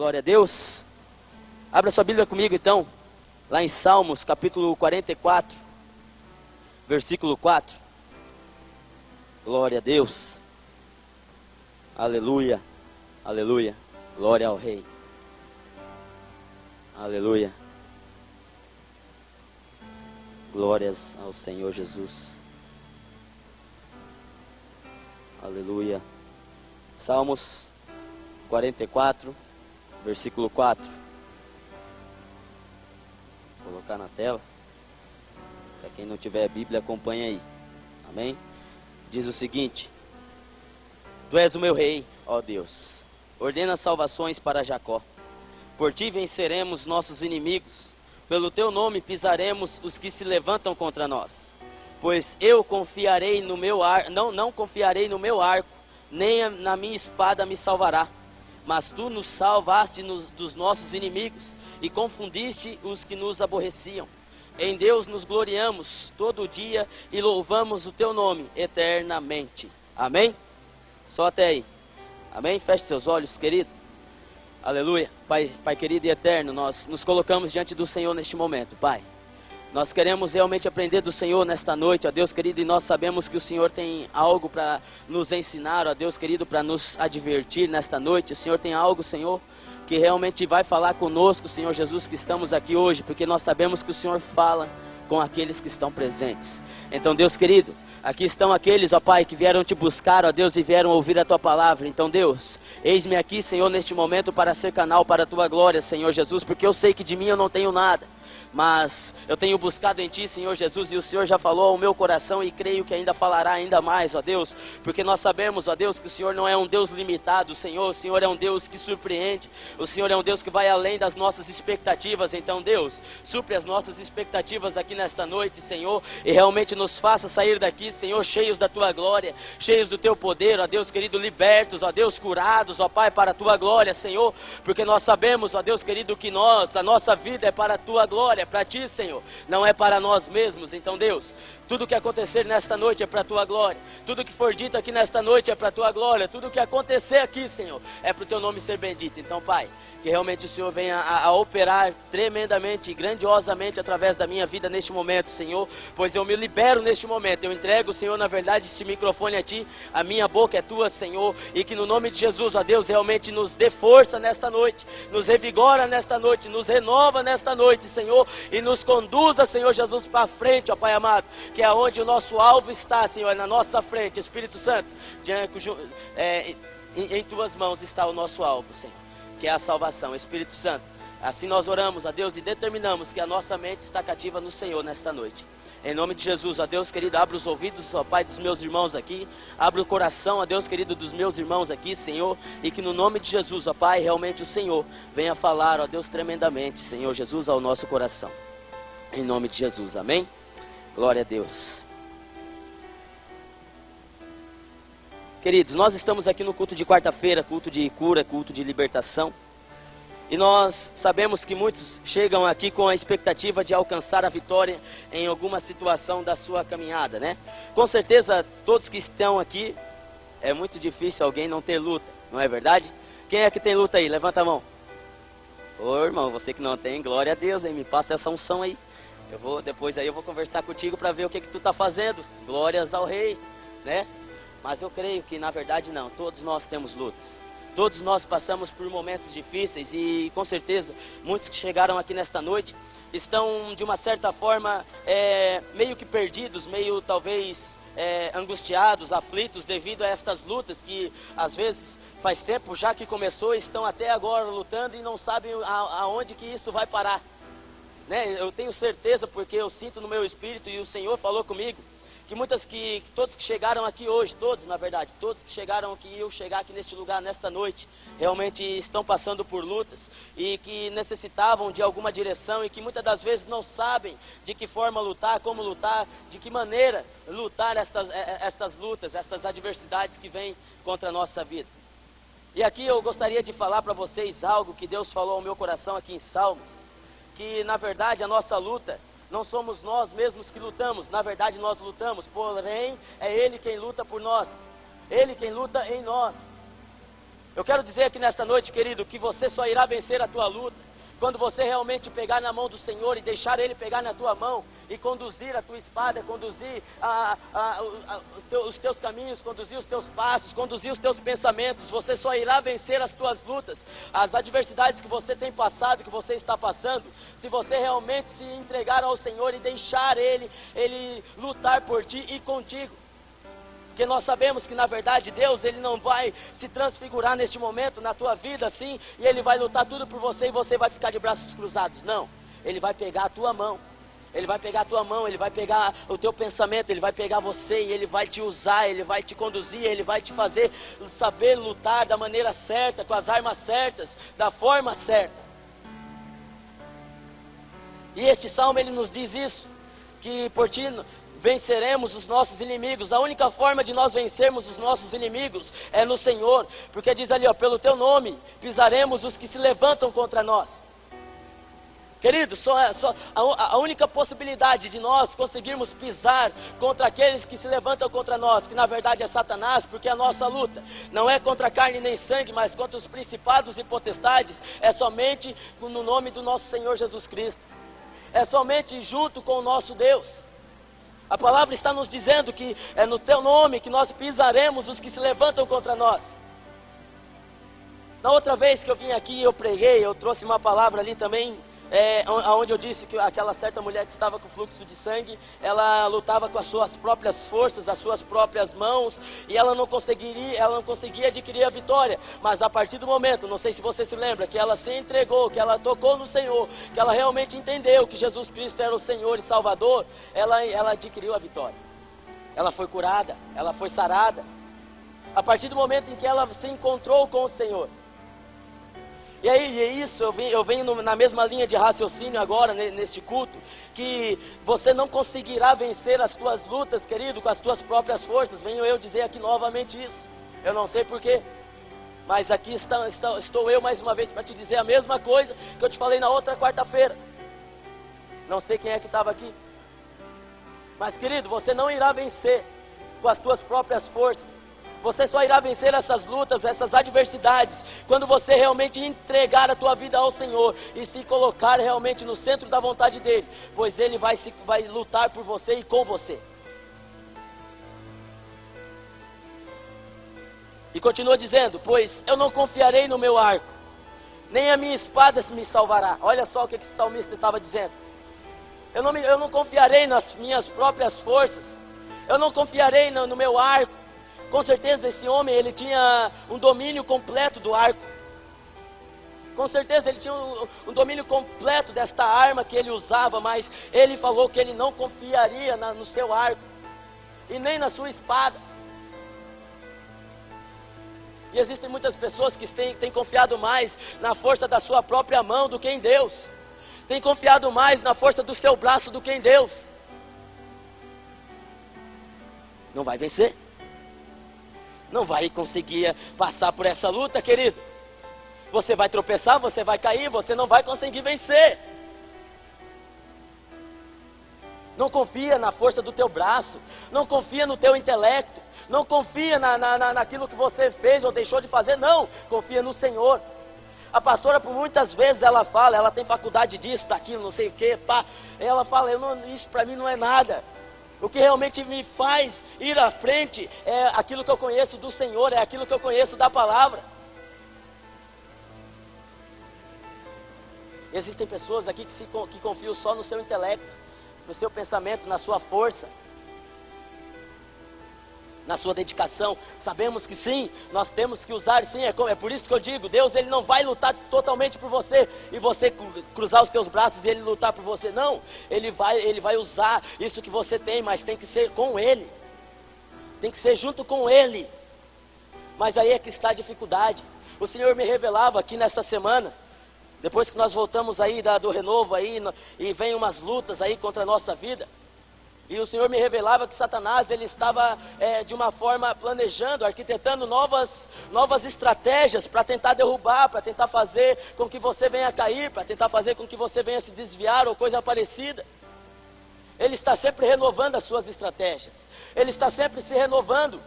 Glória a Deus. Abra sua Bíblia comigo então, lá em Salmos, capítulo 44, versículo 4. Glória a Deus. Aleluia, aleluia. Glória ao Rei. Aleluia. Glórias ao Senhor Jesus. Aleluia. Salmos 44, versículo 4. Vou colocar na tela. Para quem não tiver a Bíblia, acompanha aí. Amém? Diz o seguinte: Tu és o meu rei, ó Deus. Ordena salvações para Jacó. Por ti venceremos nossos inimigos. Pelo teu nome pisaremos os que se levantam contra nós. Pois eu confiarei no meu não confiarei no meu arco, nem na minha espada me salvará. Mas tu nos salvaste dos nossos inimigos e confundiste os que nos aborreciam. Em Deus nos gloriamos todo dia e louvamos o teu nome eternamente. Amém? Só até aí. Amém? Feche seus olhos, querido. Aleluia. Pai querido e eterno, nós nos colocamos diante do Senhor neste momento, Pai. Nós queremos realmente aprender do Senhor nesta noite, ó Deus querido, e nós sabemos que o Senhor tem algo para nos ensinar, ó Deus querido, para nos advertir nesta noite. O Senhor tem algo, Senhor, que realmente vai falar conosco, Senhor Jesus, que estamos aqui hoje, porque nós sabemos que o Senhor fala com aqueles que estão presentes. Então, Deus querido, aqui estão aqueles, ó Pai, que vieram te buscar, ó Deus, e vieram ouvir a Tua palavra. Então, Deus, eis-me aqui, Senhor, neste momento para ser canal para a Tua glória, Senhor Jesus, porque eu sei que de mim eu não tenho nada. Mas eu tenho buscado em Ti, Senhor Jesus, e o Senhor já falou ao meu coração e creio que ainda falará ainda mais, ó Deus, porque nós sabemos, ó Deus, que o Senhor não é um Deus limitado, Senhor, o Senhor é um Deus que surpreende, o Senhor é um Deus que vai além das nossas expectativas. Então, Deus, supre as nossas expectativas aqui nesta noite, Senhor, e realmente nos faça sair daqui, Senhor, cheios da Tua glória, cheios do Teu poder, ó Deus querido, libertos, ó Deus, curados, ó Pai, para a Tua glória, Senhor, porque nós sabemos, ó Deus querido, que a nossa vida é para a Tua glória, para Ti, Senhor, não é para nós mesmos. Então, Deus, tudo que acontecer nesta noite é para a Tua glória, tudo que for dito aqui nesta noite é para a Tua glória, tudo que acontecer aqui, Senhor, é para o Teu nome ser bendito. Então, Pai, que realmente o Senhor venha a operar tremendamente e grandiosamente através da minha vida neste momento, Senhor, pois eu me libero neste momento, eu entrego, Senhor, na verdade, este microfone a Ti, a minha boca é Tua, Senhor, e que no nome de Jesus, ó Deus, realmente nos dê força nesta noite, nos revigora nesta noite, nos renova nesta noite, Senhor, e nos conduza, Senhor Jesus, para frente, ó Pai amado, que é onde o nosso alvo está, Senhor, na nossa frente. Espírito Santo, em Tuas mãos está o nosso alvo, Senhor, que é a salvação. Espírito Santo, assim nós oramos, ó Deus, e determinamos que a nossa mente está cativa no Senhor nesta noite. Em nome de Jesus, ó Deus querido, abra os ouvidos, ó Pai, dos meus irmãos aqui, abra o coração, ó Deus querido, dos meus irmãos aqui, Senhor, e que no nome de Jesus, ó Pai, realmente o Senhor venha falar, ó Deus, tremendamente, Senhor Jesus, ao nosso coração. Em nome de Jesus, amém? Glória a Deus. Queridos, nós estamos aqui no culto de quarta-feira, culto de cura, culto de libertação. E nós sabemos que muitos chegam aqui com a expectativa de alcançar a vitória em alguma situação da sua caminhada, né? Com certeza, todos que estão aqui, é muito difícil alguém não ter luta, não é verdade? Quem é que tem luta aí? Levanta a mão. Ô irmão, você que não tem, glória a Deus, hein? Me passa essa unção aí. Depois aí eu vou conversar contigo para ver o que tu está fazendo. Glórias ao Rei, né? Mas eu creio que na verdade não, todos nós temos lutas. Todos nós passamos por momentos difíceis e com certeza muitos que chegaram aqui nesta noite estão de uma certa forma meio que perdidos, meio talvez angustiados, aflitos devido a estas lutas que às vezes faz tempo já que começou, estão até agora lutando e não sabem aonde que isso vai parar, né? Eu tenho certeza porque eu sinto no meu espírito e o Senhor falou comigo que todos que chegaram aqui hoje, todos na verdade, todos que chegaram aqui, eu chegar aqui neste lugar nesta noite, realmente estão passando por lutas e que necessitavam de alguma direção e que muitas das vezes não sabem de que forma lutar, como lutar, de que maneira lutar estas lutas, estas adversidades que vêm contra a nossa vida. E aqui eu gostaria de falar para vocês algo que Deus falou ao meu coração aqui em Salmos, que na verdade a nossa luta não somos nós mesmos que lutamos, na verdade nós lutamos, porém é Ele quem luta por nós, Ele quem luta em nós. Eu quero dizer aqui nesta noite, querido, que você só irá vencer a tua luta quando você realmente pegar na mão do Senhor e deixar Ele pegar na tua mão e conduzir a tua espada, conduzir os teus caminhos, conduzir os teus passos, conduzir os teus pensamentos. Você só irá vencer as tuas lutas, as adversidades que você tem passado, que você está passando, se você realmente se entregar ao Senhor e deixar Ele lutar por ti e contigo. Porque nós sabemos que na verdade Deus, Ele não vai se transfigurar neste momento na tua vida assim, e Ele vai lutar tudo por você e você vai ficar de braços cruzados. Não, Ele vai pegar a tua mão. Ele vai pegar a tua mão, Ele vai pegar o teu pensamento, Ele vai pegar você e Ele vai te usar, Ele vai te conduzir, Ele vai te fazer saber lutar da maneira certa, com as armas certas, da forma certa. E este salmo ele nos diz isso, que por ti venceremos os nossos inimigos. A única forma de nós vencermos os nossos inimigos é no Senhor, porque diz ali, pelo teu nome pisaremos os que se levantam contra nós. Querido, a única possibilidade de nós conseguirmos pisar contra aqueles que se levantam contra nós, que na verdade é Satanás, porque a nossa luta não é contra carne nem sangue, mas contra os principados e potestades, é somente no nome do nosso Senhor Jesus Cristo, é somente junto com o nosso Deus. A palavra está nos dizendo que é no teu nome que nós pisaremos os que se levantam contra nós. Na outra vez que eu vim aqui, eu preguei, eu trouxe uma palavra ali também, onde eu disse que aquela certa mulher que estava com fluxo de sangue, ela lutava com as suas próprias forças, as suas próprias mãos, e ela não conseguia adquirir a vitória. Mas a partir do momento, não sei se você se lembra, que ela se entregou, que ela tocou no Senhor, que ela realmente entendeu que Jesus Cristo era o Senhor e Salvador, ela adquiriu a vitória. Ela foi curada, ela foi sarada, a partir do momento em que ela se encontrou com o Senhor. E aí, é isso, eu venho na mesma linha de raciocínio agora, neste culto, que você não conseguirá vencer as tuas lutas, querido, com as tuas próprias forças. Venho eu dizer aqui novamente isso, eu não sei porquê, mas aqui estou eu mais uma vez para te dizer a mesma coisa que eu te falei na outra quarta-feira. Não sei quem é que estava aqui, mas querido, você não irá vencer com as tuas próprias forças. Você só irá vencer essas lutas, essas adversidades, quando você realmente entregar a tua vida ao Senhor e se colocar realmente no centro da vontade dEle, pois Ele vai lutar por você e com você. E continua dizendo, pois eu não confiarei no meu arco, nem a minha espada me salvará. Olha só o que esse salmista estava dizendo. Eu não confiarei nas minhas próprias forças, eu não confiarei no meu arco. Com certeza esse homem, ele tinha um domínio completo do arco. Com certeza ele tinha um domínio completo desta arma que ele usava, mas ele falou que ele não confiaria no seu arco e nem na sua espada. E existem muitas pessoas que têm confiado mais na força da sua própria mão do que em Deus. Têm confiado mais na força do seu braço do que em Deus. Não vai vencer. Não vai conseguir passar por essa luta, querido. Você vai tropeçar, você vai cair, você não vai conseguir vencer. Não confia na força do teu braço, não confia no teu intelecto, não confia naquilo que você fez ou deixou de fazer, não, confia no Senhor. A pastora, por muitas vezes, ela fala, ela tem faculdade disso, daquilo, não sei o que, pá. Ela fala, isso para mim não é nada. O que realmente me faz ir à frente é aquilo que eu conheço do Senhor, é aquilo que eu conheço da palavra. Existem pessoas aqui que confiam só no seu intelecto, no seu pensamento, na sua força, na sua dedicação. Sabemos que sim, nós temos que usar, sim, é por isso que eu digo, Deus ele não vai lutar totalmente por você, e você cruzar os teus braços e Ele lutar por você, não. Ele vai usar isso que você tem, mas tem que ser com Ele, tem que ser junto com Ele. Mas aí é que está a dificuldade. O Senhor me revelava aqui nessa semana, depois que nós voltamos aí do renovo aí, e vem umas lutas aí contra a nossa vida. E o Senhor me revelava que Satanás, ele estava de uma forma planejando, arquitetando novas estratégias para tentar derrubar, para tentar fazer com que você venha cair, para tentar fazer com que você venha se desviar ou coisa parecida. Ele está sempre renovando as suas estratégias, ele está sempre se renovando.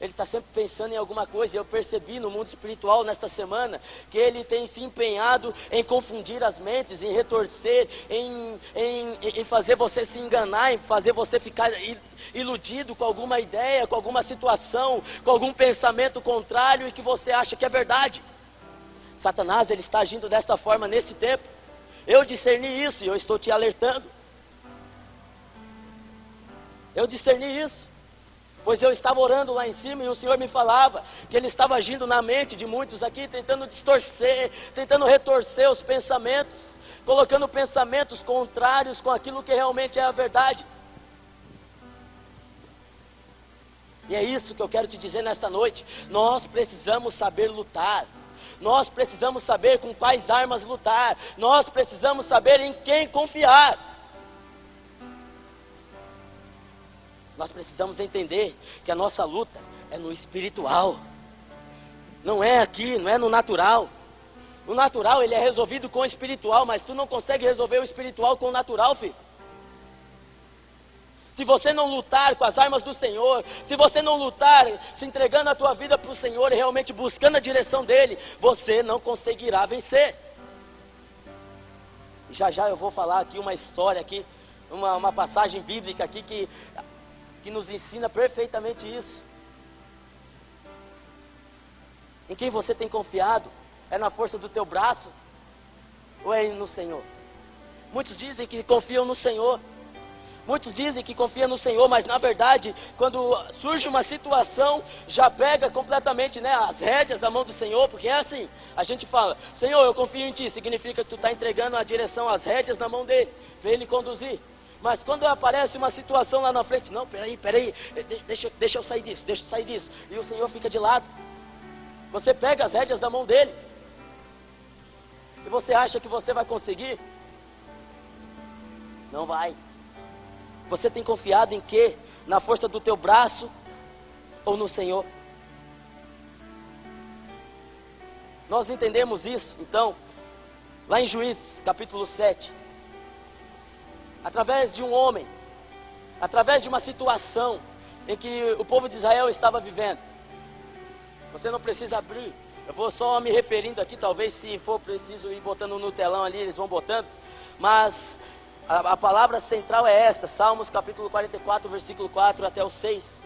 Ele está sempre pensando em alguma coisa. Eu percebi no mundo espiritual nesta semana que ele tem se empenhado em confundir as mentes, em retorcer, em fazer você se enganar, em fazer você ficar iludido com alguma ideia, com alguma situação, com algum pensamento contrário e que você acha que é verdade. Satanás, ele está agindo desta forma neste tempo. Eu discerni isso e eu estou te alertando. Eu discerni isso. Pois eu estava orando lá em cima e o Senhor me falava que Ele estava agindo na mente de muitos aqui, tentando distorcer, tentando retorcer os pensamentos, colocando pensamentos contrários com aquilo que realmente é a verdade. E é isso que eu quero te dizer nesta noite. Nós precisamos saber lutar. Nós precisamos saber com quais armas lutar. Nós precisamos saber em quem confiar. Nós precisamos entender que a nossa luta é no espiritual. Não é aqui, não é no natural. O natural, ele é resolvido com o espiritual, mas tu não consegue resolver o espiritual com o natural, filho. Se você não lutar com as armas do Senhor, se você não lutar se entregando a tua vida para o Senhor e realmente buscando a direção dEle, você não conseguirá vencer. E já eu vou falar aqui uma história aqui, uma passagem bíblica aqui que nos ensina perfeitamente isso. Em quem você tem confiado? É na força do teu braço? Ou é no Senhor? Muitos dizem que confiam no Senhor. Muitos dizem que confiam no Senhor, mas na verdade, quando surge uma situação, já pega completamente, né, as rédeas da mão do Senhor, porque é assim, a gente fala, Senhor, eu confio em Ti, significa que tu está entregando a direção, as rédeas na mão dEle, para Ele conduzir. Mas quando aparece uma situação lá na frente, não, peraí, deixa eu sair disso, e o Senhor fica de lado. Você pega as rédeas da mão dEle, e você acha que você vai conseguir? Não vai. Você tem confiado em quê? Na força do teu braço ou no Senhor? Nós entendemos isso, então, lá em Juízes, capítulo 7. Através de um homem, através de uma situação em que o povo de Israel estava vivendo. Você não precisa abrir, eu vou só me referindo aqui, talvez se for preciso ir botando no telão ali, eles vão botando. Mas a palavra central é esta, Salmos capítulo 44, versículo 4 até o 6.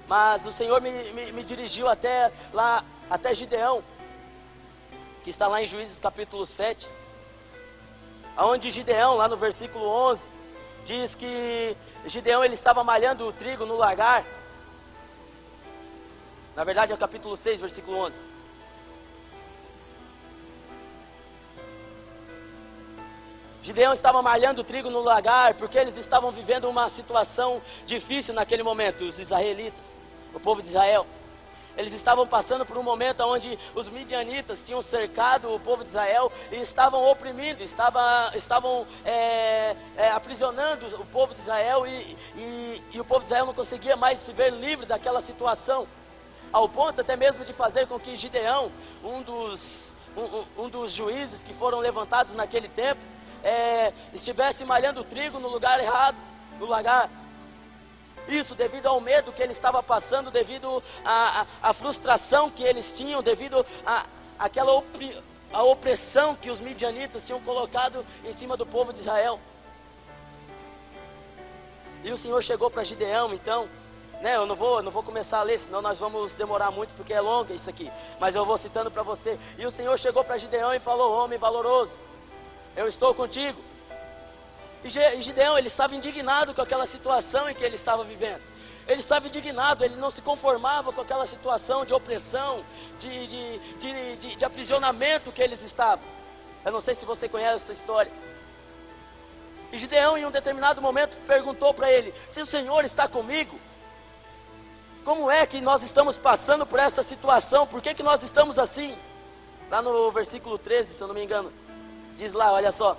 Mas o Senhor me dirigiu até Gideão, que está lá em Juízes capítulo 7. Onde Gideão, lá no versículo 11, diz que Gideão ele estava malhando o trigo no lagar. Na verdade é o capítulo 6, versículo 11. Gideão estava malhando o trigo no lagar, porque eles estavam vivendo uma situação difícil naquele momento, os israelitas, o povo de Israel. Eles estavam passando por um momento onde os midianitas tinham cercado o povo de Israel e estavam oprimindo, estavam aprisionando o povo de Israel e o povo de Israel não conseguia mais se ver livre daquela situação, ao ponto até mesmo de fazer com que Gideão, um dos juízes que foram levantados naquele tempo, estivesse malhando trigo no lugar errado, no lagar. Isso devido ao medo que ele estava passando, devido à frustração que eles tinham, devido àquela a opressão que os midianitas tinham colocado em cima do povo de Israel. E o Senhor chegou para Gideão, então, né, eu não vou começar a ler, senão nós vamos demorar muito, porque é longa isso aqui, mas eu vou citando para você. E o Senhor chegou para Gideão e falou: homem valoroso, eu estou contigo. E Gideão, ele estava indignado com aquela situação em que ele estava vivendo. Ele estava indignado, ele não se conformava com aquela situação de opressão, de aprisionamento que eles estavam. Eu não sei se você conhece essa história. E Gideão, em um determinado momento, perguntou para ele: se o Senhor está comigo, como é que nós estamos passando por essa situação? Por que nós estamos assim? Lá no versículo 13, se eu não me engano, diz lá, olha só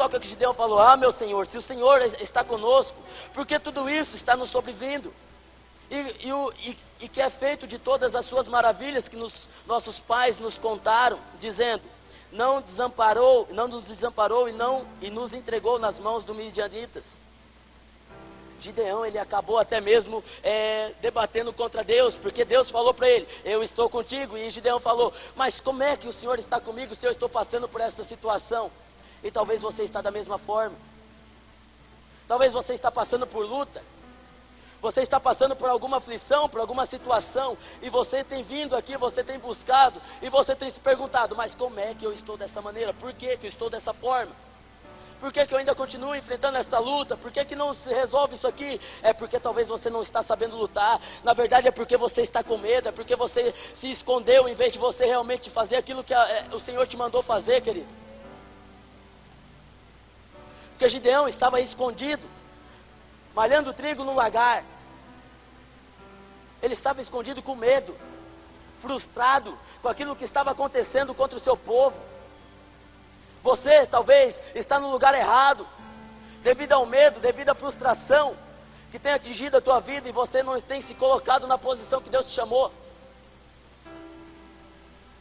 o que Gideão falou: ah, meu Senhor, se o Senhor está conosco, porque tudo isso está nos sobrevindo, e que é feito de todas as suas maravilhas que nossos pais nos contaram, dizendo: não nos desamparou e nos entregou nas mãos dos midianitas. Gideão, ele acabou até mesmo debatendo contra Deus, porque Deus falou para ele, eu estou contigo, e Gideão falou, mas como é que o Senhor está comigo se eu estou passando por essa situação? E talvez você está da mesma forma, talvez você está passando por luta, você está passando por alguma aflição, por alguma situação, e você tem vindo aqui, você tem buscado, e você tem se perguntado, mas como é que eu estou dessa maneira? Por que eu estou dessa forma? Por que eu ainda continuo enfrentando esta luta? Por que não se resolve isso aqui? É porque talvez você não está sabendo lutar. Na verdade é porque você está com medo. É porque você se escondeu em vez de você realmente fazer aquilo que o Senhor te mandou fazer, querido. Porque Gideão estava escondido, malhando trigo no lagar. Ele estava escondido com medo, frustrado com aquilo que estava acontecendo contra o seu povo. Você talvez está no lugar errado, devido ao medo, devido à frustração que tem atingido a tua vida e você não tem se colocado na posição que Deus te chamou.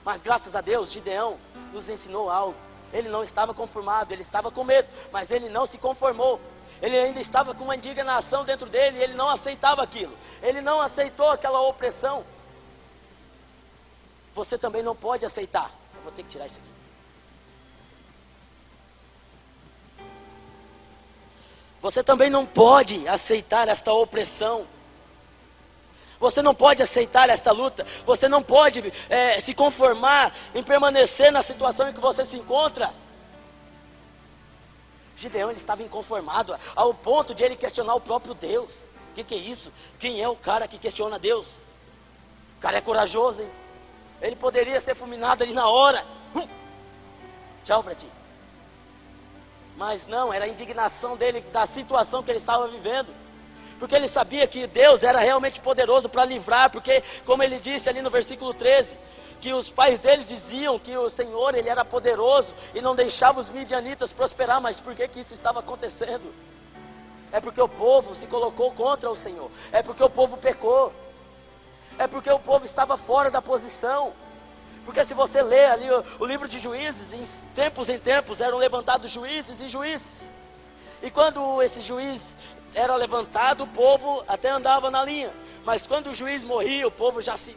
Mas graças a Deus, Gideão nos ensinou algo. Ele não estava conformado, ele estava com medo, mas ele não se conformou. Ele ainda estava com uma indignação dentro dele e ele não aceitava aquilo. Ele não aceitou aquela opressão. Você também não pode aceitar. Eu vou ter que tirar isso aqui. Você também não pode aceitar esta opressão. Você não pode aceitar esta luta. Você não pode se conformar em permanecer na situação em que você se encontra. Gideão, ele estava inconformado ao ponto de ele questionar o próprio Deus. O que é isso? Quem é o cara que questiona Deus? O cara é corajoso, hein? Ele poderia ser fulminado ali na hora. Tchau pra ti. Mas não, era a indignação dele, da situação que ele estava vivendo. Porque ele sabia que Deus era realmente poderoso para livrar. Porque, como ele disse ali no versículo 13, que os pais dele diziam que o Senhor, ele era poderoso e não deixava os midianitas prosperar. Mas por que isso estava acontecendo? É porque o povo se colocou contra o Senhor. É porque o povo pecou. É porque o povo estava fora da posição. Porque se você lê ali o livro de Juízes, em tempos eram levantados juízes e juízes. E quando esse juiz era levantado, o povo até andava na linha. Mas quando o juiz morria, o povo já se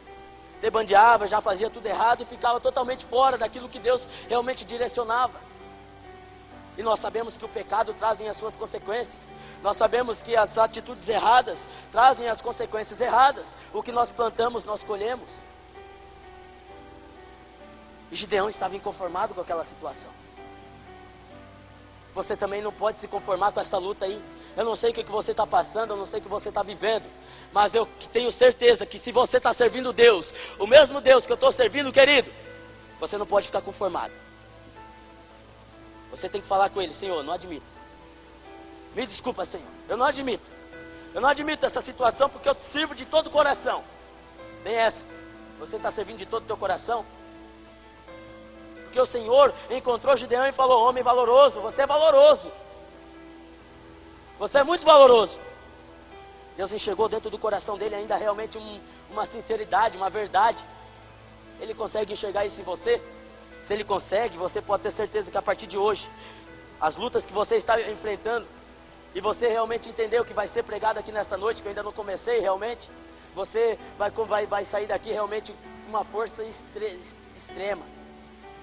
debandeava, já fazia tudo errado e ficava totalmente fora daquilo que Deus realmente direcionava. E nós sabemos que o pecado trazem as suas consequências. Nós sabemos que as atitudes erradas trazem as consequências erradas. O que nós plantamos, nós colhemos. E Gideão estava inconformado com aquela situação. Você também não pode se conformar com essa luta aí. Eu não sei o que você está passando, eu não sei o que você está vivendo. Mas eu tenho certeza que se você está servindo Deus, o mesmo Deus que eu estou servindo, querido, você não pode ficar conformado. Você tem que falar com Ele, Senhor, não admito. Me desculpa, Senhor, eu não admito. Eu não admito essa situação porque eu te sirvo de todo o coração. Tem essa. Você está servindo de todo o teu coração? Porque o Senhor encontrou Gideão e falou, homem valoroso, você é valoroso. Você é muito valoroso. Deus enxergou dentro do coração dele ainda realmente uma sinceridade, uma verdade. Ele consegue enxergar isso em você? Se ele consegue, você pode ter certeza que a partir de hoje, as lutas que você está enfrentando, e você realmente entendeu o que vai ser pregado aqui nesta noite, que eu ainda não comecei realmente, você vai sair daqui realmente com uma força extrema.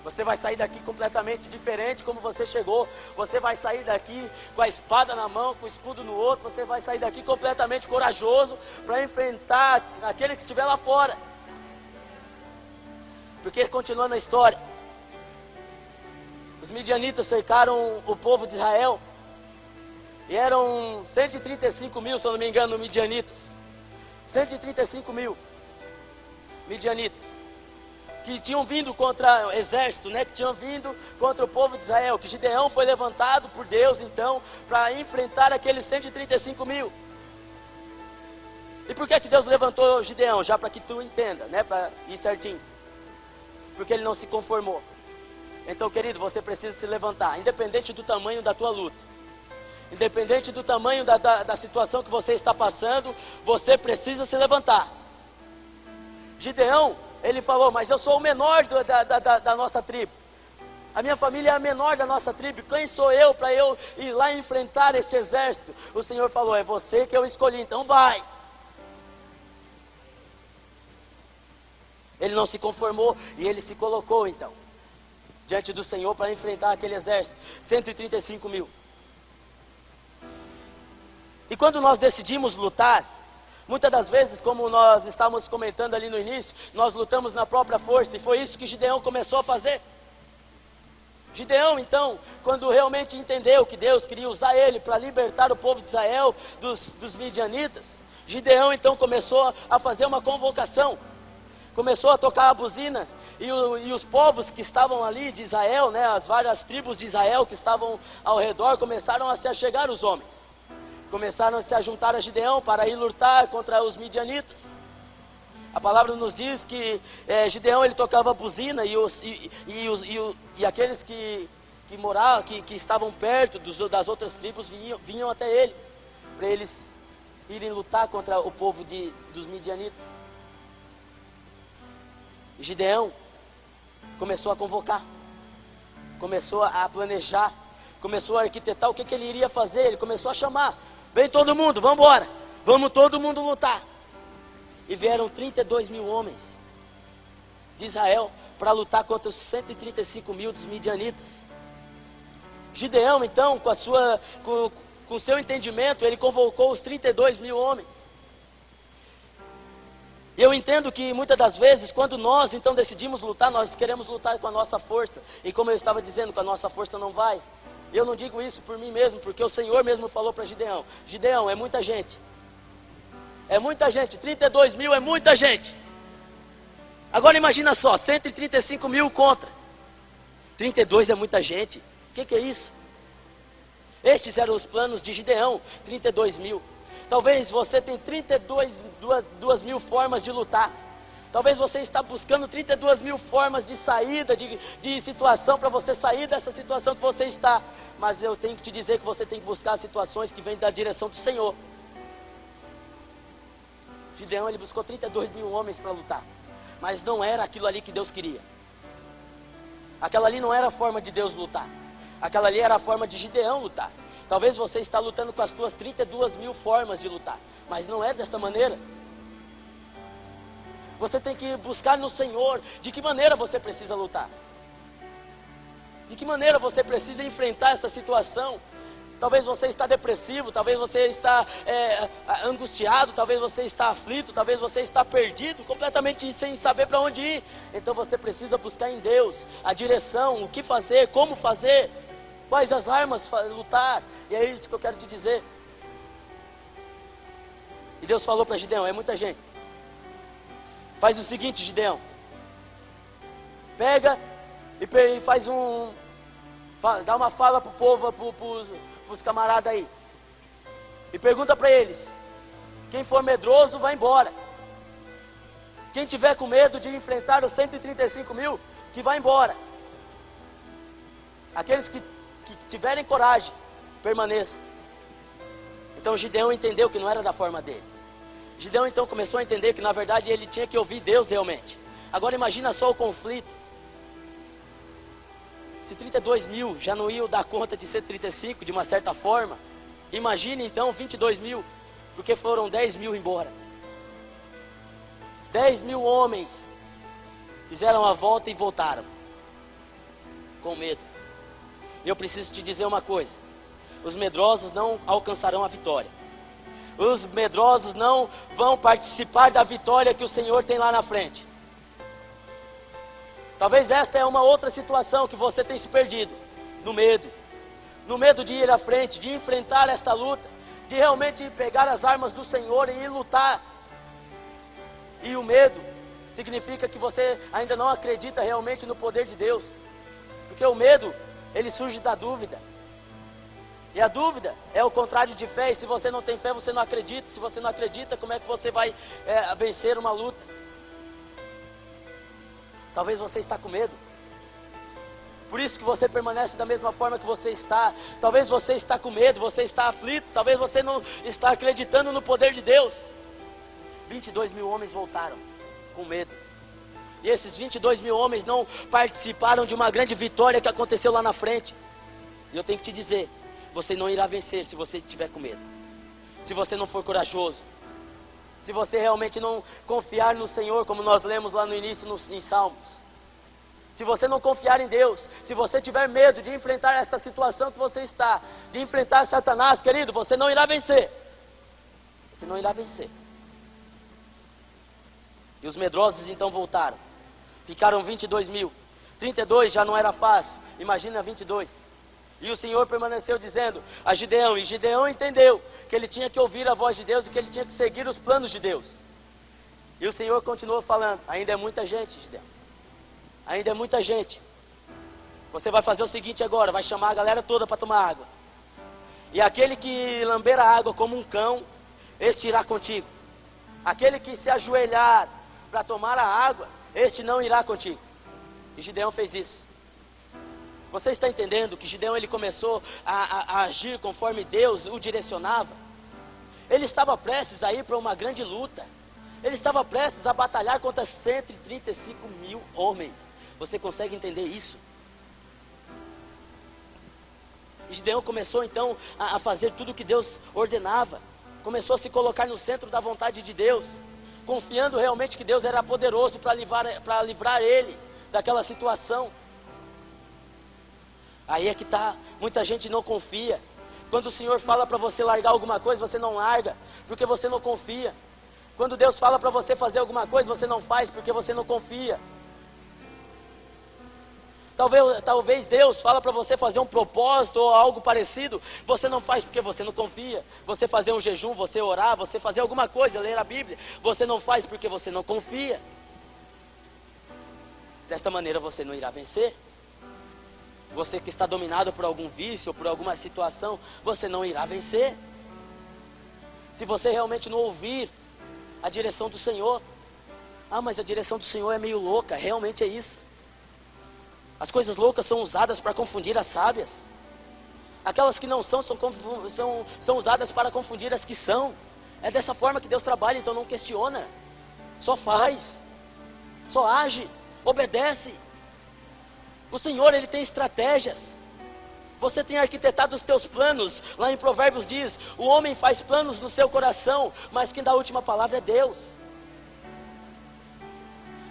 Você vai sair daqui completamente diferente como você chegou. Você vai sair daqui com a espada na mão, com o escudo no outro. Você vai sair daqui completamente corajoso para enfrentar aquele que estiver lá fora. Porque continuando a história, os midianitas cercaram o povo de Israel. E eram 135 mil, se eu não me engano, midianitas. 135 mil midianitas. Que tinham vindo contra o exército, né? Que tinham vindo contra o povo de Israel. Que Gideão foi levantado por Deus, então, para enfrentar aqueles 135 mil. E por que Deus levantou Gideão? Já para que tu entenda, né? Para ir certinho. Porque ele não se conformou. Então, querido, você precisa se levantar, independente do tamanho da tua luta. Independente do tamanho da situação que você está passando, você precisa se levantar. Gideão, ele falou, mas eu sou o menor da nossa tribo. A minha família é a menor da nossa tribo. Quem sou eu para eu ir lá enfrentar este exército? O Senhor falou, é você que eu escolhi, então vai. Ele não se conformou e ele se colocou então diante do Senhor para enfrentar aquele exército, 135 mil. E quando nós decidimos lutar, muitas das vezes, como nós estávamos comentando ali no início, nós lutamos na própria força, e foi isso que Gideão começou a fazer. Gideão então, quando realmente entendeu que Deus queria usar ele para libertar o povo de Israel dos midianitas, Gideão então começou a fazer uma convocação, começou a tocar a buzina, e os povos que estavam ali de Israel, né, as várias tribos de Israel que estavam ao redor, começaram a se achegar os homens, começaram a se juntar a Gideão para ir lutar contra os midianitas. A palavra nos diz que Gideão ele tocava a buzina e aqueles que moravam, que estavam perto das outras tribos vinham até ele, para eles irem lutar contra o povo dos midianitas. E Gideão começou a convocar, começou a planejar, começou a arquitetar o que ele iria fazer. Ele começou a chamar, vem todo mundo, vamos embora, vamos todo mundo lutar. E vieram 32 mil homens de Israel para lutar contra os 135 mil dos midianitas. Gideão então, com o seu entendimento, ele convocou os 32 mil homens. E eu entendo que muitas das vezes, quando nós então decidimos lutar, nós queremos lutar com a nossa força. E como eu estava dizendo, com a nossa força não vai. Eu não digo isso por mim mesmo, porque o Senhor mesmo falou para Gideão, Gideão, é muita gente. É muita gente, 32 mil é muita gente. Agora imagina só, 135 mil contra 32 é muita gente. O que é isso? Estes eram os planos de Gideão, 32 mil. Talvez você tenha 32 mil formas de lutar. Talvez você está buscando 32 mil formas de saída, de situação, para você sair dessa situação que você está. Mas eu tenho que te dizer que você tem que buscar situações que vêm da direção do Senhor. Gideão ele buscou 32 mil homens para lutar. Mas não era aquilo ali que Deus queria. Aquela ali não era a forma de Deus lutar. Aquela ali era a forma de Gideão lutar. Talvez você está lutando com as suas 32 mil formas de lutar, mas não é desta maneira. Você tem que buscar no Senhor de que maneira você precisa lutar. De que maneira você precisa enfrentar essa situação. Talvez você está depressivo, talvez você está angustiado, talvez você está aflito, talvez você está perdido, completamente sem saber para onde ir. Então você precisa buscar em Deus a direção, o que fazer, como fazer, quais as armas lutar. E é isso que eu quero te dizer. E Deus falou para Gideão, é muita gente. Faz o seguinte, Gideão. Pega e faz dá uma fala para o povo, para os camaradas aí. E pergunta para eles. Quem for medroso, vai embora. Quem tiver com medo de enfrentar os 135 mil, que vai embora. Aqueles que tiverem coragem, permaneça. Então Gideão entendeu que não era da forma dele. Gideão então começou a entender que na verdade ele tinha que ouvir Deus realmente. Agora imagina só o conflito. Se 32 mil já não iam dar conta de 135 de uma certa forma, imagine então 22 mil, porque foram 10 mil embora. 10 mil homens fizeram a volta e voltaram com medo. E eu preciso te dizer uma coisa: os medrosos não alcançarão a vitória. Os medrosos não vão participar da vitória que o Senhor tem lá na frente. Talvez esta é uma outra situação que você tem se perdido. No medo de ir à frente, de enfrentar esta luta, de realmente pegar as armas do Senhor e ir lutar. E o medo significa que você ainda não acredita realmente no poder de Deus. Porque o medo, ele surge da dúvida. E a dúvida é o contrário de fé. E se você não tem fé, você não acredita. Se você não acredita, como é que você vai vencer uma luta? Talvez você está com medo. Por isso que você permanece da mesma forma que você está. Talvez você está com medo, você está aflito. Talvez você não está acreditando no poder de Deus. 22 mil homens voltaram com medo. E esses 22 mil homens não participaram de uma grande vitória que aconteceu lá na frente. E eu tenho que te dizer, você não irá vencer se você estiver com medo. Se você não for corajoso. Se você realmente não confiar no Senhor, como nós lemos lá no início em Salmos. Se você não confiar em Deus, se você tiver medo de enfrentar esta situação que você está, de enfrentar Satanás, querido, você não irá vencer. Você não irá vencer. E os medrosos então voltaram. Ficaram 22 mil. 32 já não era fácil. Imagina 22. E o Senhor permaneceu dizendo a Gideão. E Gideão entendeu que ele tinha que ouvir a voz de Deus e que ele tinha que seguir os planos de Deus. E o Senhor continuou falando. Ainda é muita gente, Gideão. Ainda é muita gente. Você vai fazer o seguinte agora. Vai chamar a galera toda para tomar água. E aquele que lamber a água como um cão, este irá contigo. Aquele que se ajoelhar para tomar a água, este não irá contigo. E Gideão fez isso. Você está entendendo que Gideão ele começou a agir conforme Deus o direcionava? Ele estava prestes a ir para uma grande luta. Ele estava prestes a batalhar contra 135 mil homens. Você consegue entender isso? E Gideão começou então a fazer tudo o que Deus ordenava. Começou a se colocar no centro da vontade de Deus, confiando realmente que Deus era poderoso para livrar ele daquela situação. Aí é que está, muita gente não confia. Quando o Senhor fala para você largar alguma coisa, você não larga, porque você não confia. Quando Deus fala para você fazer alguma coisa, você não faz, porque você não confia. Talvez Deus fala para você fazer um propósito ou algo parecido, você não faz porque você não confia. Você fazer um jejum, você orar, você fazer alguma coisa, ler a Bíblia, você não faz porque você não confia. Desta maneira você não irá vencer. Você que está dominado por algum vício ou por alguma situação, você não irá vencer. Se você realmente não ouvir a direção do Senhor. Ah, mas a direção do Senhor é meio louca, realmente é isso. As coisas loucas são usadas para confundir as sábias. Aquelas que não são usadas para confundir as que são. É dessa forma que Deus trabalha, então não questiona. Só faz. Só age. Obedece. O Senhor, Ele tem estratégias. Você tem arquitetado os teus planos. Lá em Provérbios diz, o homem faz planos no seu coração, mas quem dá a última palavra é Deus.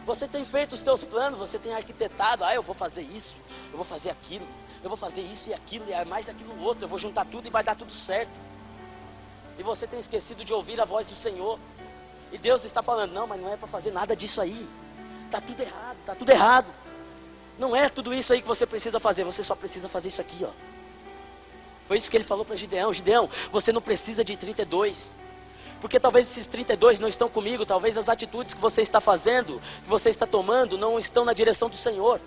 Você tem feito os teus planos, você tem arquitetado, eu vou fazer isso, eu vou fazer aquilo, eu vou fazer isso e aquilo, e mais aquilo outro, eu vou juntar tudo e vai dar tudo certo. E você tem esquecido de ouvir a voz do Senhor. E Deus está falando, não, mas não é para fazer nada disso aí. Está tudo errado, está tudo errado. Não é tudo isso aí que você precisa fazer, você só precisa fazer isso aqui, ó. Foi isso que ele falou para Gideão. Gideão, você não precisa de 32. Porque talvez esses 32 não estão comigo, talvez as atitudes que você está fazendo, que você está tomando, não estão na direção do Senhor.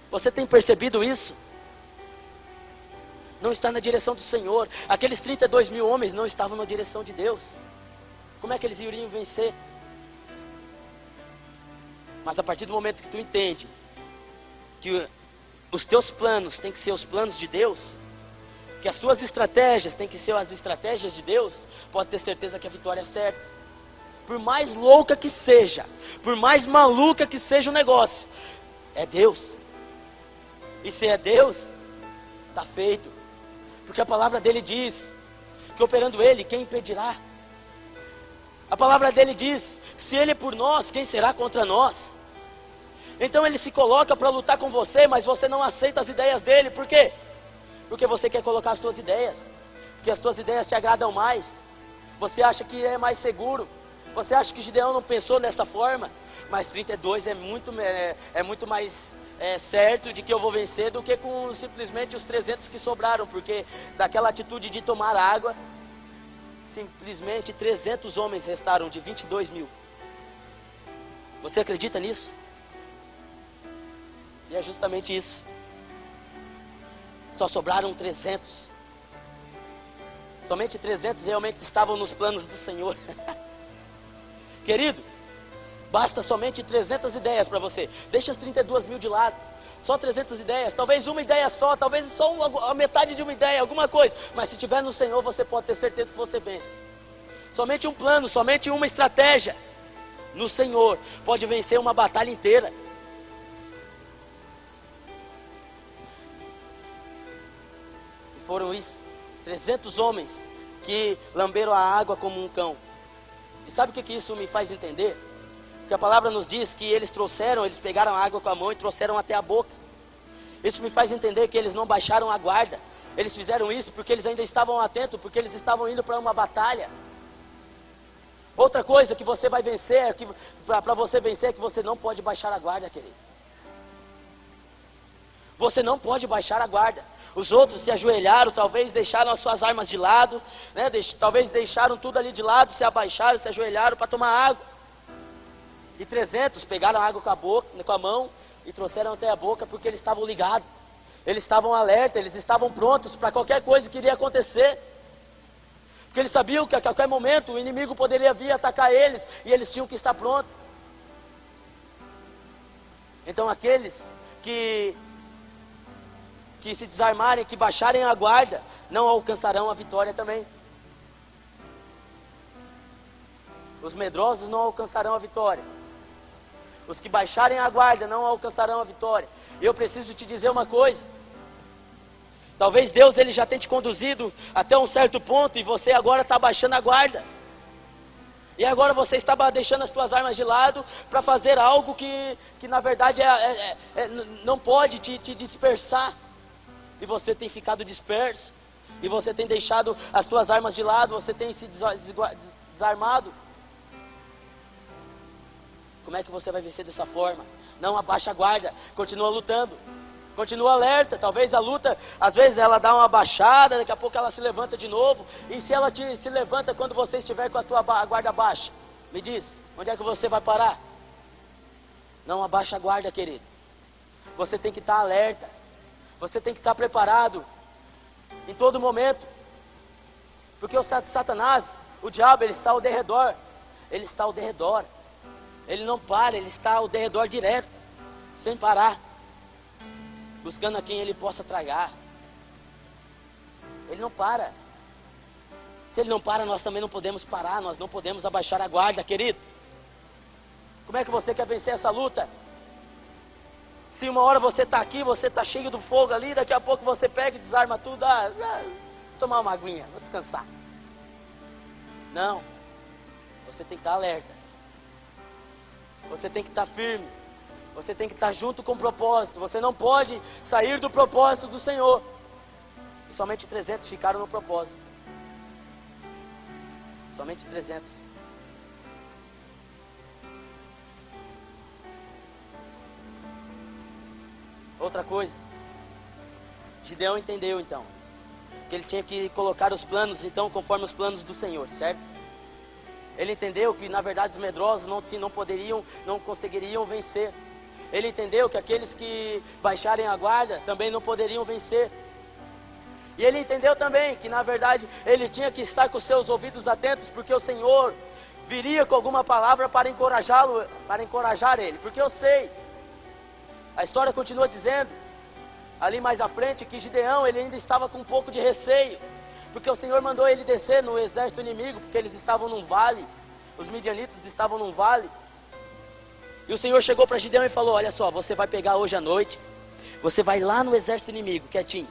Você tem percebido isso? Não está na direção do Senhor. Aqueles 32 mil homens não estavam na direção de Deus. Como é que eles iriam vencer? Mas a partir do momento que tu entende que os teus planos têm que ser os planos de Deus, que as tuas estratégias têm que ser as estratégias de Deus, pode ter certeza que a vitória é certa. Por mais louca que seja, por mais maluca que seja o negócio, é Deus. E se é Deus, está feito. Porque a palavra dele diz que operando ele, quem impedirá? A palavra dele diz que se ele é por nós, quem será contra nós? Então ele se coloca para lutar com você, mas você não aceita as ideias dele. Por quê? Porque você quer colocar as suas ideias, porque as suas ideias te agradam mais. Você acha que é mais seguro. Você acha que Gideão não pensou dessa forma? Mas 32 é muito mais certo de que eu vou vencer do que com simplesmente os 300 que sobraram. Porque daquela atitude de tomar água, simplesmente 300 homens restaram de 22 mil. Você acredita nisso? E é justamente isso. Só sobraram 300. Somente 300 realmente estavam nos planos do Senhor. Querido, basta somente 300 ideias para você. Deixa as 32 mil de lado. Só 300 ideias. Talvez uma ideia só. Talvez só a metade de uma ideia. Alguma coisa. Mas se tiver no Senhor, você pode ter certeza que você vence. Somente um plano. Somente uma estratégia. no Senhor, pode vencer uma batalha inteira. E foram isso, 300 homens que lamberam a água como um cão. E sabe o que isso me faz entender? Que a palavra nos diz que eles pegaram a água com a mão e trouxeram até a boca. Isso me faz entender que eles não baixaram a guarda. Eles fizeram isso porque eles ainda estavam atentos, porque eles estavam indo para uma batalha. Outra coisa que você vai vencer, para você vencer, é que você não pode baixar a guarda, querido. Você não pode baixar a guarda. Os outros se ajoelharam, talvez deixaram as suas armas de lado, né? Talvez deixaram tudo ali de lado, se abaixaram, se ajoelharam para tomar água. E 300 pegaram a água com a mão e trouxeram até a boca, porque eles estavam ligados. Eles estavam alerta, eles estavam prontos para qualquer coisa que iria acontecer. Porque eles sabiam que a qualquer momento o inimigo poderia vir atacar eles, e eles tinham que estar prontos. Então aqueles que se desarmarem, que baixarem a guarda, não alcançarão a vitória também. Os medrosos não alcançarão a vitória. Os que baixarem a guarda não alcançarão a vitória. E eu preciso te dizer uma coisa. Talvez Deus ele já tenha te conduzido até um certo ponto e você agora está baixando a guarda. E agora você está deixando as tuas armas de lado para fazer algo que na verdade não pode te dispersar. E você tem ficado disperso. E você tem deixado as tuas armas de lado, você tem se desarmado. Como é que você vai vencer dessa forma? Não abaixa a guarda, continua lutando. Continua alerta, talvez a luta, às vezes ela dá uma baixada, daqui a pouco ela se levanta de novo. E se ela se levanta quando você estiver com a tua guarda baixa? Me diz, onde é que você vai parar? Não abaixa a guarda, querido. Você tem que estar alerta. Você tem que estar preparado em todo momento. Porque o Satanás, o diabo, ele está ao derredor. Ele está ao derredor. Ele não para, ele está ao derredor direto, sem parar, buscando a quem ele possa tragar. Ele não para. Se ele não para, nós também não podemos parar, nós não podemos abaixar a guarda, querido. Como é que você quer vencer essa luta? Se uma hora você está aqui, você está cheio do fogo ali, daqui a pouco você pega e desarma tudo, vou tomar uma aguinha, vou descansar. Não, você tem que estar alerta. Você tem que estar firme. Você tem que estar junto com o propósito. Você não pode sair do propósito do Senhor. E somente 300 ficaram no propósito. Somente 300. Outra coisa. Gideão entendeu então que ele tinha que colocar os planos então conforme os planos do Senhor, certo? Ele entendeu que na verdade os medrosos não conseguiriam vencer. Ele entendeu que aqueles que baixarem a guarda também não poderiam vencer. E ele entendeu também que na verdade ele tinha que estar com seus ouvidos atentos, porque o Senhor viria com alguma palavra para encorajá-lo, para encorajar ele. Porque eu sei, a história continua dizendo, ali mais à frente, que Gideão ele ainda estava com um pouco de receio. Porque o Senhor mandou ele descer no exército inimigo, porque eles estavam num vale, os midianitas estavam num vale. E o Senhor chegou para Gideão e falou: olha só, você vai pegar hoje à noite, você vai lá no exército inimigo, quietinho,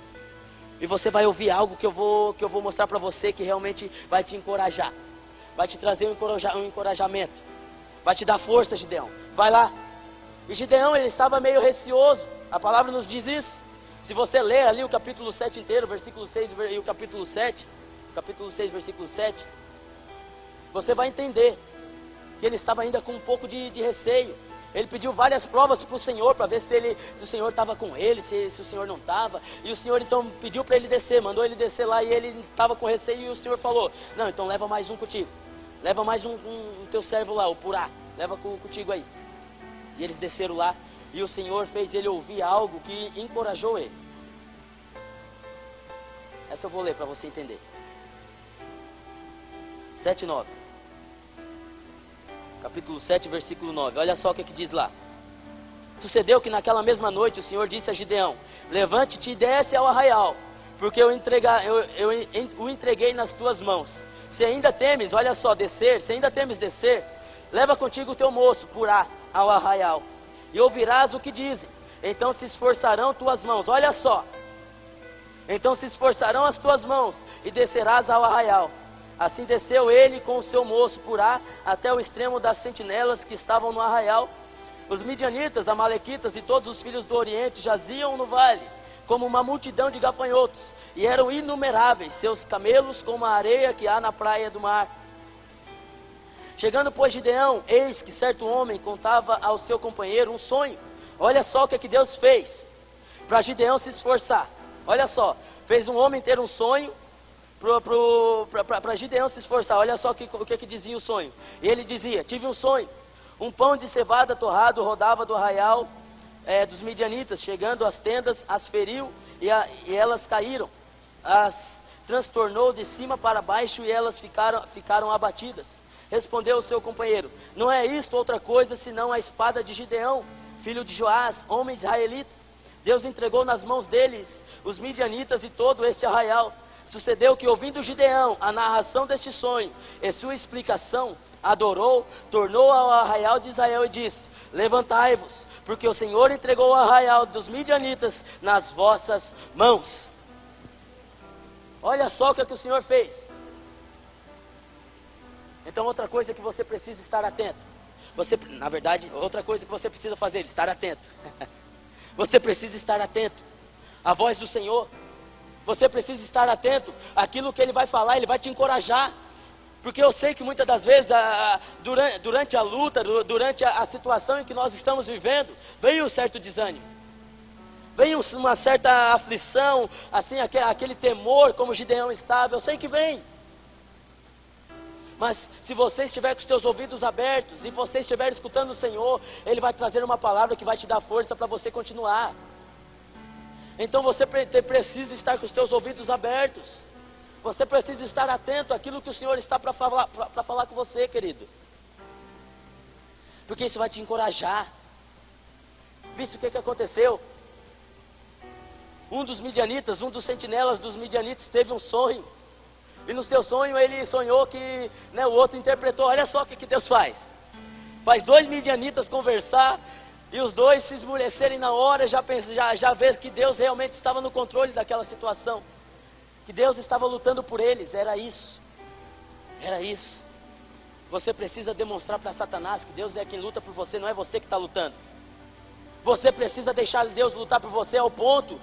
e você vai ouvir algo que eu vou mostrar para você, que realmente vai te encorajar, vai te trazer um encorajamento, vai te dar força, Gideão, vai lá. E Gideão ele estava meio receoso, a palavra nos diz isso. Se você ler ali o capítulo 7 inteiro, versículo 6 e o capítulo 6, versículo 7, você vai entender que ele estava ainda com um pouco de receio. Ele pediu várias provas para o Senhor, para ver se o Senhor estava com ele, se o Senhor não estava. E o Senhor então pediu para ele descer, mandou ele descer lá, e ele estava com receio, e o Senhor falou: não, então leva mais um contigo, leva mais um teu servo lá, o Purá, leva contigo aí. E eles desceram lá, e o Senhor fez ele ouvir algo que encorajou ele. Essa eu vou ler para você entender. 7:9. Capítulo 7, versículo 9. Olha só o que diz lá. Sucedeu que naquela mesma noite o Senhor disse a Gideão: levante-te e desce ao arraial, porque eu o entreguei nas tuas mãos. Se ainda temes, olha só, descer, se ainda temes descer, leva contigo o teu moço Purá ao arraial, e ouvirás o que dizem. Então se esforçarão tuas mãos, olha só. Então se esforçarão as tuas mãos, e descerás ao arraial. Assim desceu ele com o seu moço Purá até o extremo das sentinelas que estavam no arraial. Os midianitas, amalequitas e todos os filhos do Oriente jaziam no vale, como uma multidão de gafanhotos, e eram inumeráveis seus camelos como a areia que há na praia do mar. Chegando, pois, Gideão, eis que certo homem contava ao seu companheiro um sonho. Olha só o que Deus fez para Gideão se esforçar. Olha só, fez um homem ter um sonho para Gideão se esforçar. Olha só o que dizia o sonho. E ele dizia: tive um sonho. Um pão de cevada torrado rodava do arraial dos midianitas, chegando às tendas, as feriu e elas caíram. As transtornou de cima para baixo e elas ficaram abatidas. Respondeu o seu companheiro: não é isto outra coisa senão a espada de Gideão, filho de Joás, homem israelita? Deus entregou nas mãos deles os midianitas e todo este arraial. Sucedeu que, ouvindo Gideão a narração deste sonho e sua explicação, adorou, tornou ao arraial de Israel e disse: levantai-vos, porque o Senhor entregou o arraial dos midianitas nas vossas mãos. Olha só o que o Senhor fez. Então outra coisa que você precisa estar atento. Na verdade, outra coisa que você precisa fazer, estar atento. Você precisa estar atento à voz do Senhor. Você precisa estar atento àquilo que Ele vai falar, Ele vai te encorajar. Porque eu sei que muitas das vezes, durante a luta, durante a situação em que nós estamos vivendo, vem um certo desânimo. Vem uma certa aflição, assim, aquele temor, como Gideão estava, eu sei que vem. Mas se você estiver com os teus ouvidos abertos, e você estiver escutando o Senhor, Ele vai trazer uma palavra que vai te dar força para você continuar. Então você precisa estar com os teus ouvidos abertos. Você precisa estar atento àquilo que o Senhor está para falar com você, querido. Porque isso vai te encorajar. Visto o que aconteceu? Um dos midianitas, um dos sentinelas dos midianitas teve um sonho. E no seu sonho ele sonhou que o outro interpretou. Olha só o que Deus faz. Faz dois midianitas conversar e os dois se esmorecerem na hora. Já vê que Deus realmente estava no controle daquela situação. Que Deus estava lutando por eles. Era isso. Era isso. Você precisa demonstrar para Satanás que Deus é quem luta por você, não é você que está lutando. Você precisa deixar Deus lutar por você ao ponto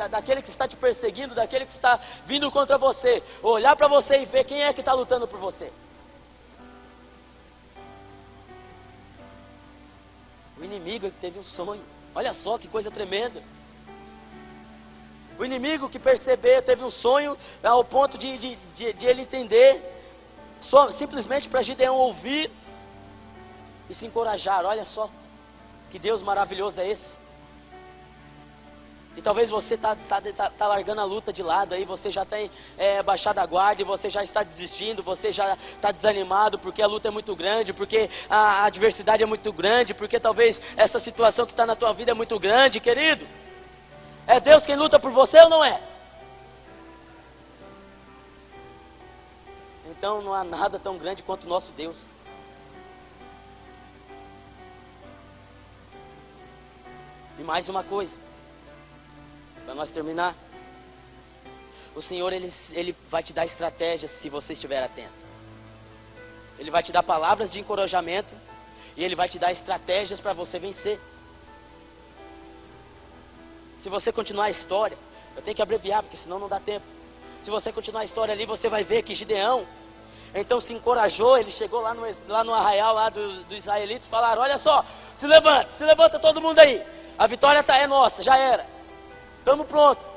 daquele que está te perseguindo, daquele que está vindo contra você, olhar para você e ver quem é que está lutando por você. O inimigo que teve um sonho, olha só que coisa tremenda. O inimigo que teve um sonho ao ponto de ele entender, simplesmente para Gideão ouvir e se encorajar. Olha só. Que Deus maravilhoso é esse? E talvez você tá largando a luta de lado aí, você já tem baixado a guarda, e você já está desistindo, você já está desanimado, porque a luta é muito grande, porque a adversidade é muito grande, porque talvez essa situação que está na tua vida é muito grande, querido. É Deus quem luta por você ou não é? Então não há nada tão grande quanto o nosso Deus. E mais uma coisa, para nós terminar. O Senhor, Ele vai te dar estratégias se você estiver atento. Ele vai te dar palavras de encorajamento, e Ele vai te dar estratégias para você vencer. Se você continuar a história, eu tenho que abreviar, porque senão não dá tempo. Se você continuar a história ali, você vai ver que Gideão, então se encorajou. Ele chegou lá no arraial lá dos israelitas e falaram: olha só, se levanta todo mundo aí. A vitória é nossa, já era. Estamos prontos.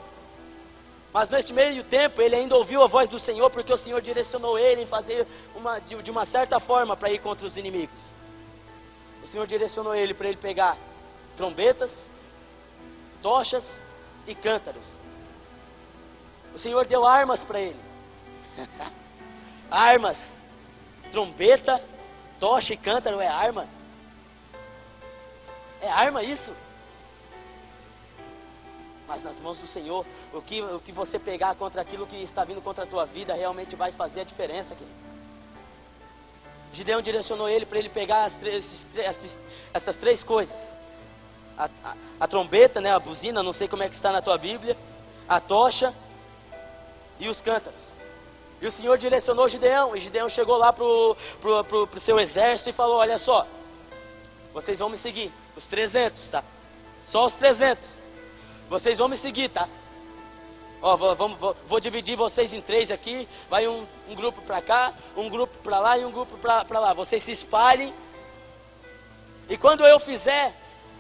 Mas nesse meio tempo, ele ainda ouviu a voz do Senhor, porque o Senhor direcionou ele em fazer de uma certa forma para ir contra os inimigos. O Senhor direcionou ele para ele pegar trombetas, tochas e cântaros. O Senhor deu armas para ele. Armas. Trombeta, tocha e cântaro é arma. É arma isso? Mas nas mãos do Senhor, o que você pegar contra aquilo que está vindo contra a tua vida realmente vai fazer a diferença, querido. Gideão direcionou ele para ele pegar essas três coisas. A trombeta, né, a buzina, não sei como é que está na tua Bíblia, a tocha e os cântaros. E o Senhor direcionou Gideão, e Gideão chegou lá pro seu exército e falou: olha só, vocês vão me seguir, os 300, tá? Só os 300, vocês vão me seguir, tá? Ó, vou dividir vocês em 3 aqui, vai um grupo para cá, um grupo para lá e um grupo para lá. Vocês se espalhem, e quando eu fizer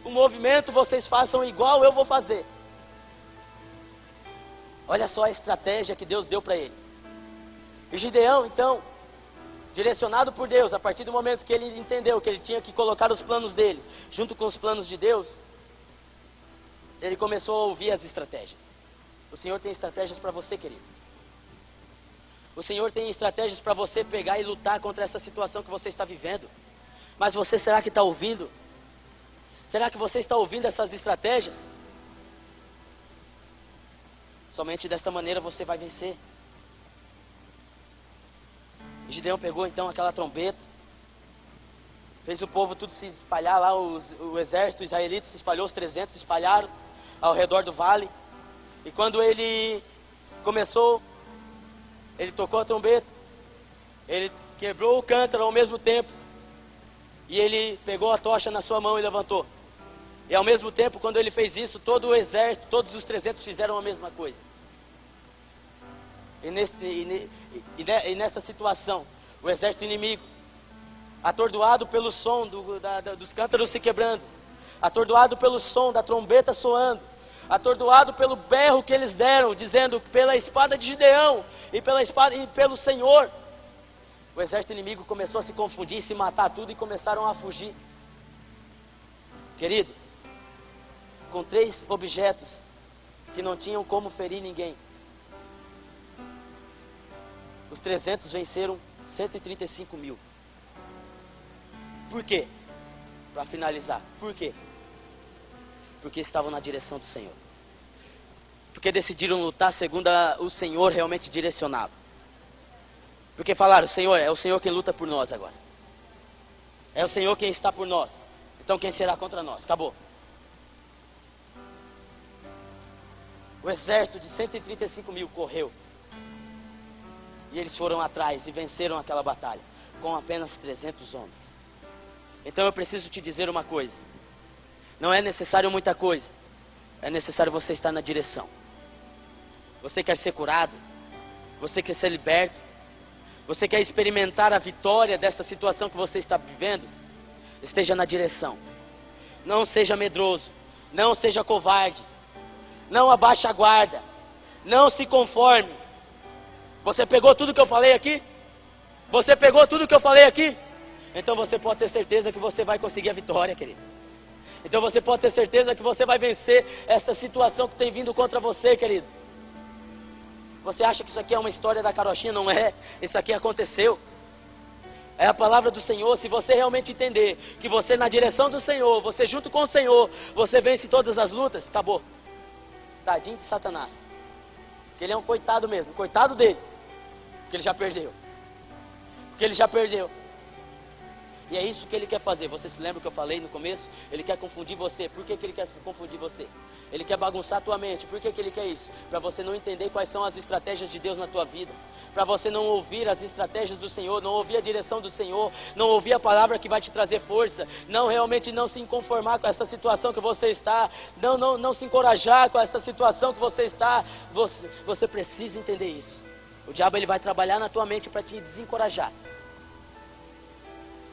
o movimento, vocês façam igual eu vou fazer. Olha só a estratégia que Deus deu para ele. E Gideão, então, direcionado por Deus, a partir do momento que ele entendeu que ele tinha que colocar os planos dele junto com os planos de Deus, ele começou a ouvir as estratégias. O Senhor tem estratégias para você, querido. O Senhor tem estratégias para você pegar e lutar contra essa situação que você está vivendo. Mas você, será que está ouvindo? Será que você está ouvindo essas estratégias? Somente desta maneira você vai vencer. Gideão pegou então aquela trombeta, fez o povo tudo se espalhar lá, o exército israelita se espalhou, os 300 se espalharam ao redor do vale. E quando ele começou, ele tocou a trombeta, ele quebrou o cântaro ao mesmo tempo, e ele pegou a tocha na sua mão e levantou. E ao mesmo tempo, quando ele fez isso, todo o exército, todos os 300 fizeram a mesma coisa. E nesta situação, o exército inimigo, atordoado pelo som dos cântaros se quebrando, atordoado pelo som da trombeta soando, atordoado pelo berro que eles deram, dizendo: pela espada de Gideão e pela espada e pelo Senhor, o exército inimigo começou a se confundir, se matar tudo, e começaram a fugir. Querido, com 3 objetos que não tinham como ferir ninguém, os 300 venceram 135 mil. Por quê? Para finalizar, por quê? Porque estavam na direção do Senhor. Porque decidiram lutar segundo o Senhor realmente direcionava. Porque falaram: Senhor, é o Senhor quem luta por nós agora. É o Senhor quem está por nós. Então quem será contra nós? Acabou. O exército de 135 mil correu. E eles foram atrás e venceram aquela batalha com apenas 300 homens. Então eu preciso te dizer uma coisa: não é necessário muita coisa, é necessário você estar na direção. Você quer ser curado? Você quer ser liberto? Você quer experimentar a vitória dessa situação que você está vivendo? Esteja na direção. Não seja medroso, não seja covarde, não abaixe a guarda, não se conforme. Você pegou tudo que eu falei aqui? Você pegou tudo que eu falei aqui? Então você pode ter certeza que você vai conseguir a vitória, querido. Então você pode ter certeza que você vai vencer esta situação que tem vindo contra você, querido. Você acha que isso aqui é uma história da carochinha? Não é. Isso aqui aconteceu. É a palavra do Senhor. Se você realmente entender que você na direção do Senhor, você junto com o Senhor, você vence todas as lutas, acabou. Tadinho de Satanás. Porque ele é um coitado mesmo. Coitado dele. Porque ele já perdeu. Porque ele já perdeu. E é isso que ele quer fazer. Você se lembra que eu falei no começo? Ele quer confundir você. Por que ele quer confundir você? Ele quer bagunçar a tua mente. Por que ele quer isso? Para você não entender quais são as estratégias de Deus na tua vida. Para você não ouvir as estratégias do Senhor, não ouvir a direção do Senhor, não ouvir a palavra que vai te trazer força, não realmente não se conformar com essa situação que você está, não se encorajar com essa situação que você está. Você precisa entender isso. O diabo ele vai trabalhar na tua mente para te desencorajar.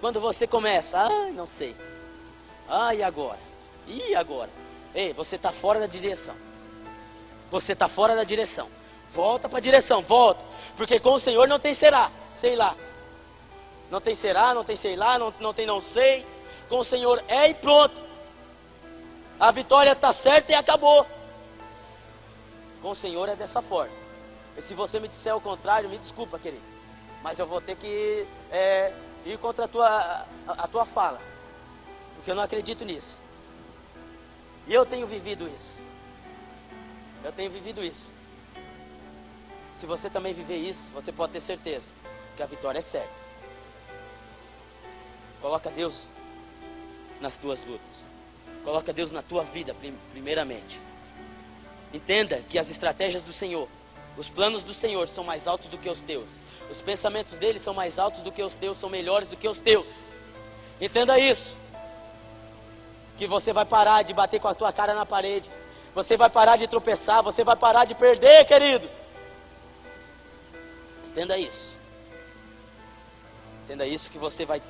Quando você começa: ai, não sei. Ai, agora? E agora? Ei, você está fora da direção. Você está fora da direção. Volta para a direção, volta. Porque com o Senhor não tem será, sei lá. Não tem será, não tem sei lá, não tem não sei. Com o Senhor é e pronto. A vitória está certa e acabou. Com o Senhor é dessa forma. E se você me disser o contrário, me desculpa, querido. Mas eu vou ter que ir contra a tua fala. Porque eu não acredito nisso. E eu tenho vivido isso. Eu tenho vivido isso. Se você também viver isso, você pode ter certeza que a vitória é certa. Coloca Deus nas tuas lutas. Coloca Deus na tua vida primeiramente. Entenda que as estratégias do Senhor, os planos do Senhor são mais altos do que os teus. Os pensamentos dele são mais altos do que os teus, são melhores do que os teus. Entenda isso. Que você vai parar de bater com a tua cara na parede. Você vai parar de tropeçar, você vai parar de perder, querido. Entenda isso. Entenda isso que você vai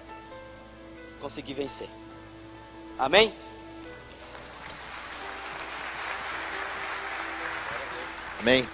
conseguir vencer. Amém? Amém.